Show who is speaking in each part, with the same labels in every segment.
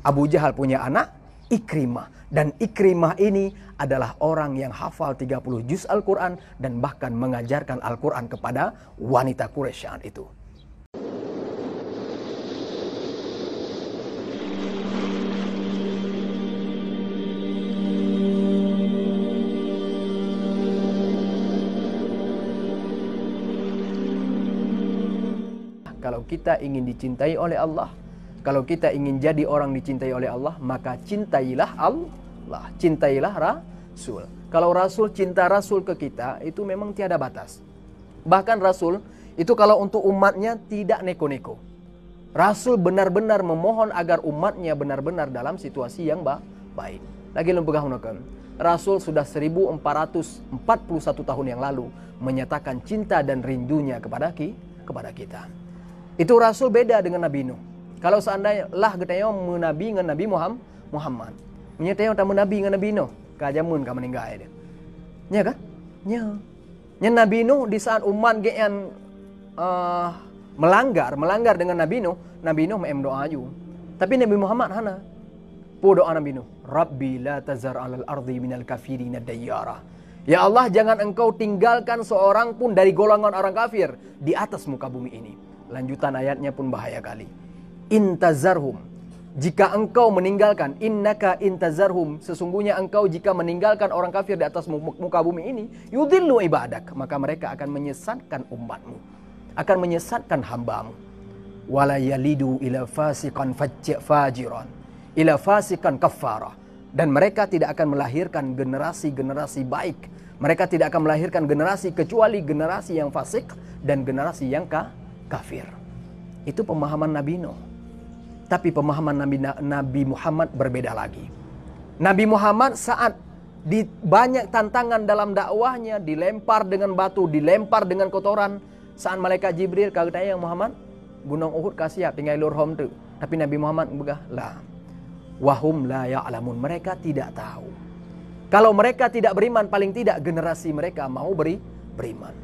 Speaker 1: Abu Jahal punya anak Ikrimah. Dan Ikrimah ini adalah orang yang hafal 30 juz Al-Quran dan bahkan mengajarkan Al-Quran kepada wanita Quraisy saat itu. Kalau kita ingin dicintai oleh Allah, kalau kita ingin jadi orang dicintai oleh Allah, maka cintailah Allah, cintailah Rasul. Kalau Rasul, cinta Rasul ke kita itu memang tiada batas. Bahkan Rasul itu kalau untuk umatnya tidak neko-neko. Rasul benar-benar memohon agar umatnya benar-benar dalam situasi yang baik. Lagi lempegah Rasul sudah 1441 tahun yang lalu menyatakan cinta dan rindunya kepada kita. Itu Rasul beda dengan Nabi Nuh. Kalau seandainya lah kita menabi dengan Nabi Muhammad, menyatakan tak menabi dengan Nabi Nuh, kajamun ka meninggal dia. Nya kan? Nya Nabi Nuh di saat umat yang melanggar dengan Nabi Nuh mem doa aju. Tapi Nabi Muhammad hana. Po doa Nabi Nuh, Rabbi la tazar 'alal ardi minal kafirin dayyara. Ya Allah, jangan engkau tinggalkan seorang pun dari golongan orang kafir di atas muka bumi ini. Lanjutan ayatnya pun bahaya kali. Intazarhum, jika engkau meninggalkan, innaka intazarhum, sesungguhnya engkau jika meninggalkan orang kafir di atas muka bumi ini, yudhillu ibadak, maka mereka akan menyesatkan umatmu, akan menyesatkan hambamu. Wala yalidu ila fasiqan fajiran, ila fasiqan kaffara, dan mereka tidak akan melahirkan generasi-generasi baik. Mereka tidak akan melahirkan generasi kecuali generasi yang fasik dan generasi yang kafir. Itu pemahaman Nabi Nuh. Tapi pemahaman Nabi Muhammad berbeda lagi. Nabi Muhammad saat di banyak tantangan dalam dakwahnya, dilempar dengan batu, dilempar dengan kotoran. Saat malaikat Jibril kata yang Muhammad, gunung Uhud kasih tinggal lurhom tu. Tapi Nabi Muhammad begah lah. Wahum la ya'lamun, mereka tidak tahu. Kalau mereka tidak beriman, paling tidak generasi mereka mau beriman.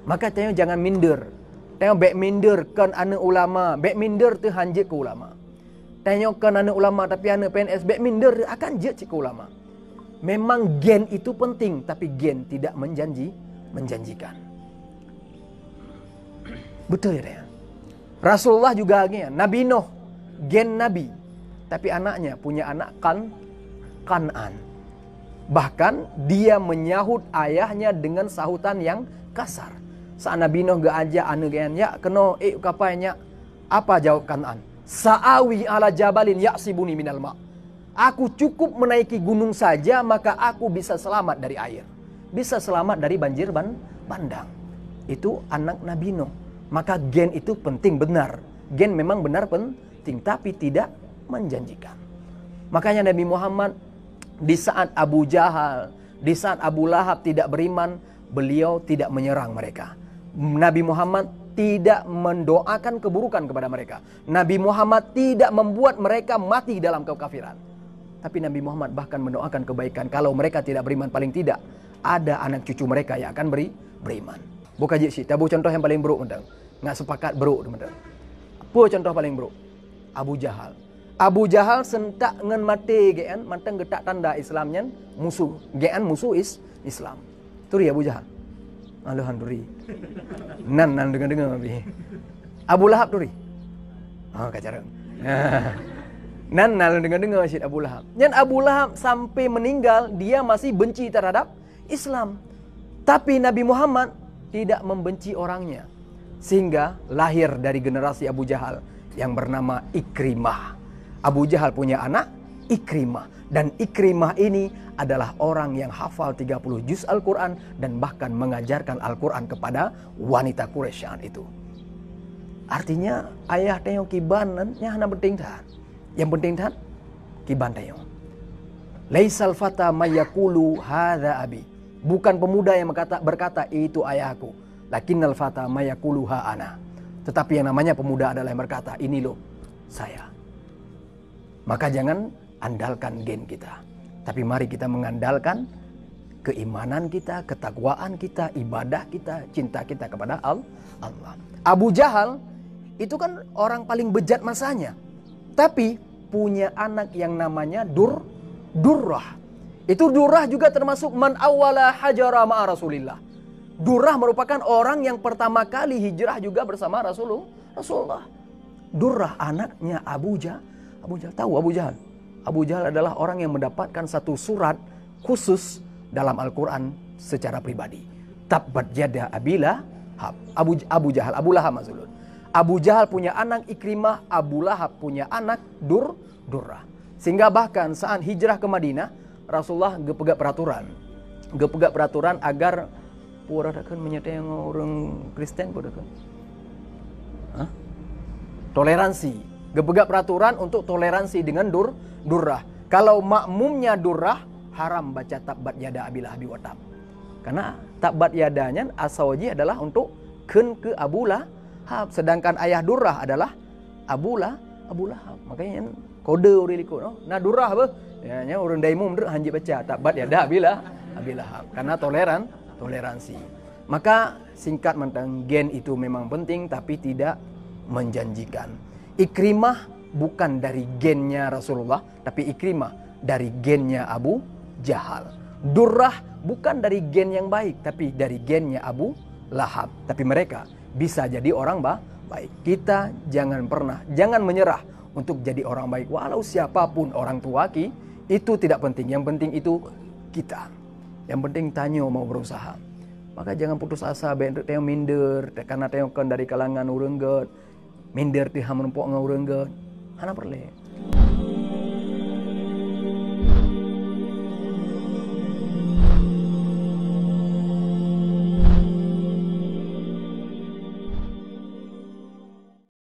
Speaker 1: Maka tanya jangan minder. Tengok baik minder kan anak ulama, baik minder tu hanjit ke ulama. Tengok kan anak ulama tapi anak PNS baik minder akan jet ke ulama. Memang gen itu penting, tapi gen tidak menjanjikan. Betul ya? Rasulullah juga gini, Nabi Nuh gen Nabi, tapi anaknya punya anak Kan'an. Bahkan dia menyahut ayahnya dengan sahutan yang kasar. Saat Nabi Nuh ajak anak ya kena kapainya, apa jawab Kan'an? Sa'awi ala jabalin ya'sibuni minal ma'. Aku cukup menaiki gunung saja maka aku bisa selamat dari air. Bisa selamat dari banjir bandang. Itu anak Nabi Nuh. Maka gen itu penting benar. Gen memang benar penting tapi tidak menjanjikan. Makanya Nabi Muhammad di saat Abu Jahal, di saat Abu Lahab tidak beriman, beliau tidak menyerang mereka. Nabi Muhammad tidak mendoakan keburukan kepada mereka. Nabi Muhammad tidak membuat mereka mati dalam kekafiran. Tapi Nabi Muhammad bahkan mendoakan kebaikan. Kalau mereka tidak beriman, paling tidak ada anak cucu mereka yang akan beriman. Bukan je sih, tabu contoh yang paling buruk mentang. Nggak sepakat buruk mentang. Apa contoh paling buruk? Abu Jahal. Abu Jahal sentak ngen mati gean, manteng getak tanda Islamnya musuh. Gean musuh Islam. Turi Abu Jahal. Alhamdulillah. Nan dengar abi. Abu Lahab turi. Oh kacarang. Nan dengar Syed Abu Lahab. Dan Abu Lahab sampai meninggal dia masih benci terhadap Islam. Tapi Nabi Muhammad tidak membenci orangnya. Sehingga lahir dari generasi Abu Jahal yang bernama Ikrimah. Abu Jahal punya anak Ikrimah. Dan Ikrimah ini adalah orang yang hafal 30 juz Al-Quran dan bahkan mengajarkan Al-Quran kepada wanita Quraisy saat itu. Artinya ayah tengok kiban hanya penting tak. Yang penting tak kiban tengok. Laisal fata mayakulu hadza abi. Bukan pemuda yang berkata itu ayahku. Lakinnal fata mayakulu ha ana. Tetapi yang namanya pemuda adalah yang berkata ini loh saya. Maka jangan andalkan gen kita. Tapi mari kita mengandalkan keimanan kita, ketakwaan kita, ibadah kita, cinta kita kepada Allah. Abu Jahal itu kan orang paling bejat masanya. Tapi punya anak yang namanya Durrah. Itu Durrah juga termasuk man awwala hajara ma'a Rasulillah. Durrah merupakan orang yang pertama kali hijrah juga bersama Rasulullah. Durrah anaknya Abu Jahal. Tahu Abu Jahal? Abu Jahal adalah orang yang mendapatkan satu surat khusus dalam Al-Quran secara pribadi. Tabbat yada Abi Lahab. Abu Jahal, Abu Lahab maksudnya. Abu Jahal punya anak Ikrimah, Abu Lahab punya anak Durrah. Sehingga bahkan saat hijrah ke Madinah, Rasulullah gepegak peraturan agar pura kan menyertai orang Kristen pura kan. Toleransi. Gepegak peraturan untuk toleransi dengan Durrah. Kalau makmumnya Durrah, haram baca tabbat yada Abi Lahab wa tab. Karena tabbat yadanya asalnya adalah untuk ke Abu Lahab. Sedangkan ayah Durrah adalah Abu Lahab. Makanya kode orang ikut. No? Nah Durrah apa? Ya, orang daimum hanji baca tabbat yada Abi Lahab. Karena toleransi. Maka singkat tentang gen itu memang penting tapi tidak menjanjikan. Ikrimah bukan dari gennya Rasulullah, tapi Ikrimah dari gennya Abu Jahal. Durrah bukan dari gen yang baik, tapi dari gennya Abu Lahab. Tapi mereka bisa jadi orang baik. Kita jangan menyerah untuk jadi orang baik. Walau siapapun orang tua itu tidak penting. Yang penting itu kita. Yang penting Tanyo mau berusaha. Maka jangan putus asa, tengok minder, karena tengok dari kalangan urengget, minder ti hamun pok ngau urengget. Hana perle.